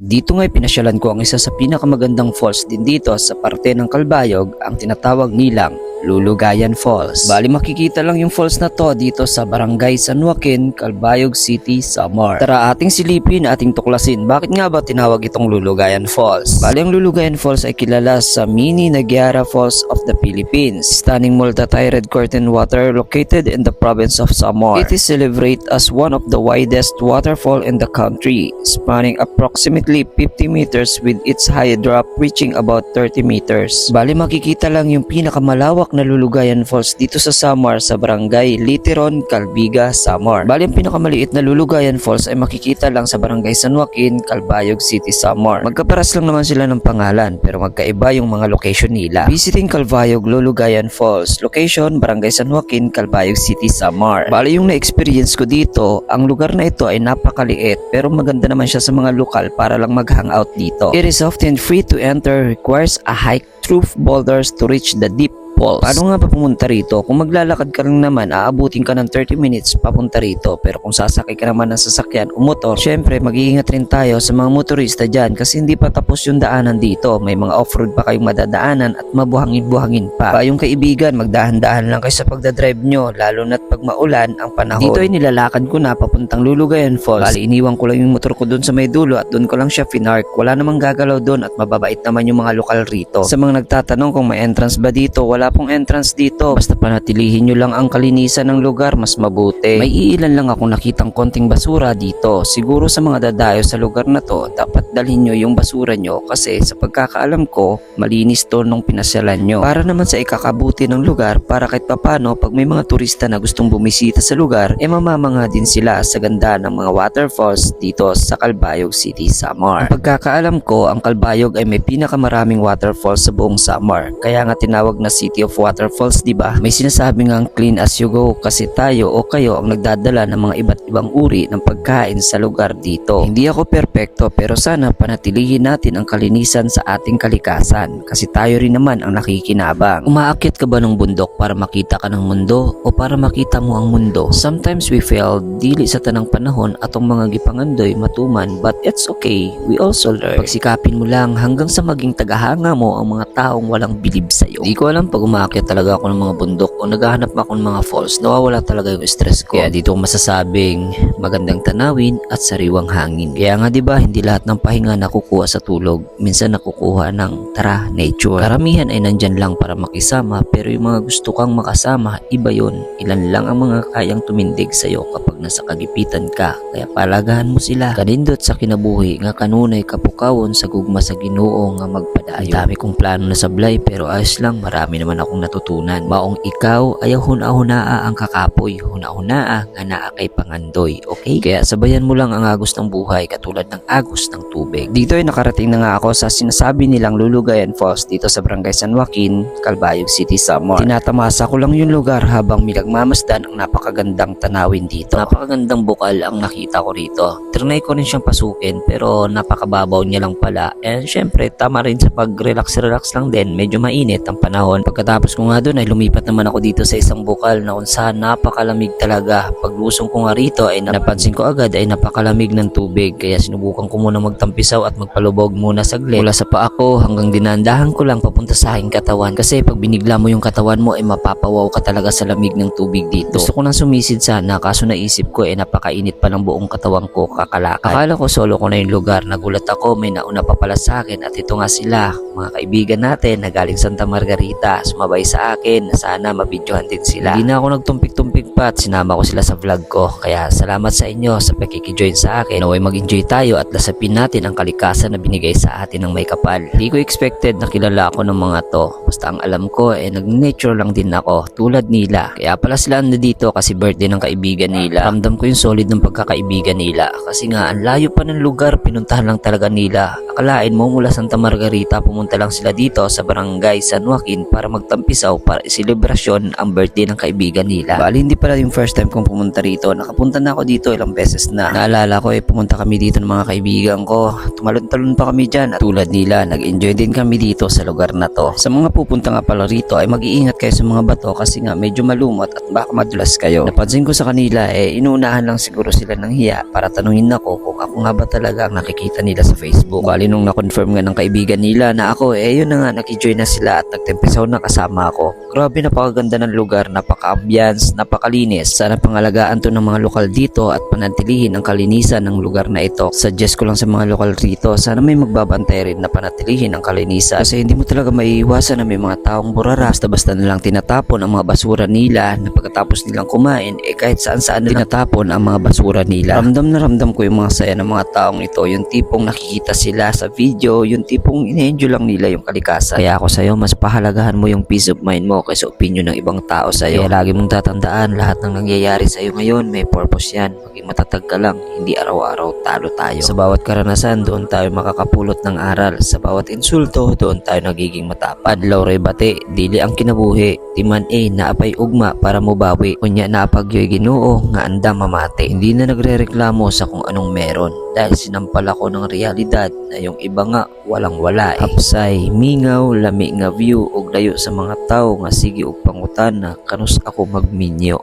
Dito nga'y pinasyalan ko ang isa sa pinakamagandang falls din dito sa parte ng Calbayog, ang tinatawag nilang Lulugayan Falls. Bali makikita lang yung falls na to dito sa Barangay San Joaquin, Calbayog City, Samar. Tara ating silipin, ating tuklasin. Bakit nga ba tinawag itong Lulugayan Falls? Bali ang Lulugayan Falls ay kilala sa mini Nagyara Falls of the Philippines. Stunning multi-tiered curtain water located in the province of Samar. It is celebrated as one of the widest waterfall in the country, spanning approximately 50 meters with its high drop reaching about 30 meters. Bali makikita lang yung pinakamalawak na Lulugayan Falls dito sa Samar sa Barangay Literon, Calbiga, Samar. Bali ang pinakamaliit na Lulugayan Falls ay makikita lang sa Barangay San Joaquin, Calbayog City, Samar. Magkaparas lang naman sila ng pangalan pero magkaiba yung mga location nila. Visiting Calbayog Lulugayan Falls. Location Barangay San Joaquin, Calbayog City, Samar. Bali yung na-experience ko dito, ang lugar na ito ay napakaliit pero maganda naman siya sa mga lokal para lang mag-hangout dito. It is often free to enter, requires a hike through boulders to reach the deep falls. Paano nga pa pumunta rito? Kung maglalakad ka lang naman, aabutin ka ng 30 minutes papunta rito. Pero kung sasakay ka naman ng sasakyan o motor, syempre mag-iingat rin tayo sa mga motorista dyan kasi hindi pa tapos yung daanan dito. May mga off-road pa kayong madadaanan at mabuhangin-buhangin pa. Yung kaibigan, magdahan-dahan lang kayo sa pagdadrive nyo, lalo na't pag maulan ang panahon. Dito ay nilalakad ko na papuntang Lulugayan Falls. Bali, iniwan ko lang yung motor ko dun sa may dulo at dun ko lang siya finark. Wala namang gagalaw dun at mababait naman yung mga lokal rito. Sa mga nagtatanong kung may entrance ba dito, wala pong entrance dito. Basta panatilihin nyo lang ang kalinisan ng lugar, mas mabuti. May iilan lang akong nakitang konting basura dito. Siguro sa mga dadayo sa lugar na to, dapat dalhin nyo yung basura nyo kasi sa pagkakaalam ko, malinis to nung pinasyalan nyo. Para naman sa ikakabuti ng lugar, para kahit papano pag may mga turista na gustong bumisita sa lugar, mamamanga din sila sa ganda ng mga waterfalls dito sa Calbayog City, Samar. Ang pagkakaalam ko, ang Calbayog ay may pinakamaraming waterfalls sa buong Samar. Kaya nga tinawag na City of Waterfalls, di ba? May sinasabi nga clean as you go kasi tayo o kayo ang nagdadala ng mga iba't ibang uri ng pagkain sa lugar dito. Hindi ako perpekto pero sana panatilihin natin ang kalinisan sa ating kalikasan kasi tayo rin naman ang nakikinabang. Umaakyat ka ba ng bundok para makita ka ng mundo o para makita mo ang mundo? Sometimes we fail, dili sa tanang panahon atong mga gipangandoy matuman, but it's okay, we also learn. Pagsikapin mo lang hanggang sa maging tagahanga mo ang mga taong walang bilib sa'yo. Di ko alam pag umaakyat talaga ako ng mga bundok o naghahanap ako ng mga falls, nawawala talaga yung stress ko. Kaya dito ko masasabing magandang tanawin at sariwang hangin. Kaya nga diba, hindi lahat ng pahinga nakukuha sa tulog. Minsan nakukuha ng tara, nature. Karamihan ay nandyan lang para makisama pero yung mga gusto kang makasama, iba yun. Ilan lang ang mga kayang tumindig sa'yo kapag nasa kagipitan ka. Kaya palagahan mo sila. Kanindot sa kinabuhi nga kanunay kapukawon sa gugma sa Ginoo nga magpadayon. Ang dami kong plano na sablay pero ayos lang, marami naman akong natutunan. Maong ikaw ayaw huna-hunaa ang kakapoy, huna-hunaa nga naa kay pangandoy, okay? Kaya sabayan mo lang ang agos ng buhay katulad ng agos ng tubig. Dito ay nakarating na nga ako sa sinasabi nilang Lulugayan Falls dito sa Barangay San Joaquin, Calbayog City, Samar. Tinatamasa ko lang yung lugar habang minagmamasdan ang napakagandang tanawin dito. Napakagandang bukal ang nakita ko rito. Trinay ko rin siyang pasukin pero napakababaw niya lang pala. And syempre tama rin sa pag-relax lang din, medyo mainit ang panahon. Pagkatapos ko nga doon ay lumipat naman ako dito sa isang bukal na kung saan napakalamig talaga. Paglusong ko nga rito ay napansin ko agad ay napakalamig ng tubig kaya sinubukan ko muna magtampisaw at magpalubog muna saglit. Mula sa paa ko hanggang dinandahan ko lang papunta sa aking katawan kasi pag binigla mo yung katawan mo ay mapapawaw ka talaga sa lamig ng tubig dito. Gusto ko nang sumisid sana kaso naisip ko napakainit pa ng buong katawan ko kakalakad. Akala ko solo ko na yung lugar, nagulat ako may nauna pa pala sa akin at ito nga sila, mga kaibigan natin na galing Santa Margarita, sumabay sa akin na sana mabidyohan din sila. Hindi na ako nagtumpik-tumpik pa at sinama ko sila sa vlog ko. Kaya salamat sa inyo sa pakikijoin sa akin. Naway mag-enjoy tayo at lasapin natin ang kalikasan na binigay sa atin ng may kapal. Hindi ko expected na kilala ako ng mga to. Basta ang alam ko nag-nature lang din ako tulad nila. Kaya pala sila dito kasi birthday ng kaibigan nila. Ramdam ko yung solid ng pagkakaibigan nila kasi nga ang layo pa ng lugar, pinuntahan lang talaga nila. Akalain mo mula Santa Margarita pumunta lang sila dito sa Barangay San Joaquin para magtampisaw para iselebrasyon ang birthday ng kaibigan nila. Bali hindi pala yung first time kong pumunta rito. Nakapunta na ako dito ilang beses na. Naalala ko pumunta kami dito ng mga kaibigan ko. Tumalon-talon pa kami dyan at tulad nila nag-enjoy din kami dito sa lugar na to. Sa mga pupunta nga pala rito ay mag-iingat kayo sa mga bato kasi nga medyo malumot at baka madulas kayo. Napansin ko sa kanila inuunahan lang siguro sila ng hiya para tanungin ako kung ako nga ba talaga ang nakikita nila sa Facebook. Bali nung na-confirm nga ng kaibigan nila na ako yun na nga nag-enjoy na sila at nagtempisaw na kasama ako. Grabe napakaganda ng lugar, napaka-ambiance, napakalinis. Sana pangalagaan to ng mga lokal dito at panatilihin ang kalinisan ng lugar na ito. Suggest ko lang sa mga lokal rito, sana may magbabantay rin na panatilihin ang kalinisan. Kasi hindi mo talaga maiiwasan na may mga taong burara basta na lang tinatapon ang mga basura nila na pagkatapos nilang kumain kahit saan na tinatapon ang mga basura nila. Ramdam na ramdam ko yung mga saya ng mga taong ito, yung tipong nakikita sila sa video, yung tipong ine-enjoy lang nila yung kalikasan. Kaya ako sa'yo, mas pahalagahan mo yung peace of mind mo kaysa opinion ng ibang tao sa'yo. Kaya lagi mong tatandaan, lahat ng nangyayari sa'yo ngayon may purpose yan. Maging matatag ka lang, hindi araw-araw talo tayo. Sa bawat karanasan, doon tayo makakapulot ng aral. Sa bawat insulto, doon tayo nagiging matapad. Laure bate, dili ang kinabuhi. Timan naapay ugma para mubawi. Kunya naapagyoy Ginoo nga andam mamate. Hindi na nagrereklamo sa kung anong meron dahil sinampal ako ng realidad na yung iba nga walang wala. Hapsay, mingaw, lami nga view ug layo sa mga tao nga sige og pangutan na kanus ako magminyo.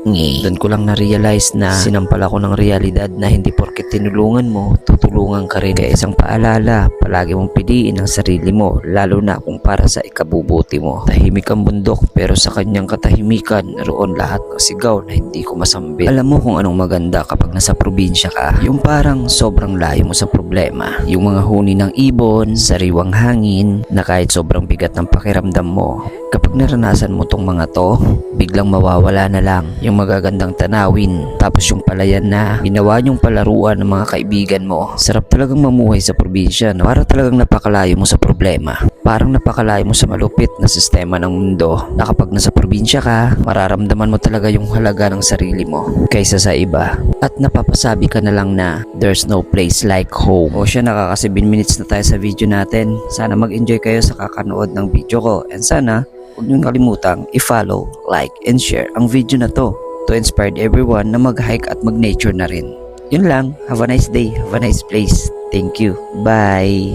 Doon ko lang na-realize na sinampal ako ng realidad na hindi porket tinulungan mo, tutulungan ka rin. Kaya isang paalala, palagi mong piliin ang sarili mo, lalo na kung para sa ikabubuti mo. Tahimik ang bundok pero sa kanyang katahimikan, naroon lahat ng sigaw na hindi ko masambit. Alam mo kung anong maganda kapag nasa probinsya ka? Yung parang sobrang layo mo sa problema. Yung mga huni ng ibon, sariwang hangin, na kahit sobrang bigat ng pakiramdam mo, kapag naranasan mo tong mga to, biglang mawawala na lang yung magagandang tanawin. Tapos yung palayan na ginawa nyong palaruan ng mga kaibigan mo. Sarap talagang mamuhay sa probinsya, no? Para talagang napakalayo mo sa problema. Parang napakalayo mo sa malupit na sistema ng mundo na kapag nasa probinsya ka, mararamdaman mo talaga yung halaga ng sarili mo kaysa sa iba. At napapasabi ka na lang na there's no place like home. O siya, nakaka 7 minutes na tayo sa video natin. Sana mag-enjoy kayo sa kakanood ng video ko. And sana huwag niyong kalimutang i-follow, like, and share ang video na to inspire everyone na mag-hike at mag-nature na rin. Yun lang. Have a nice day. Have a nice place. Thank you. Bye.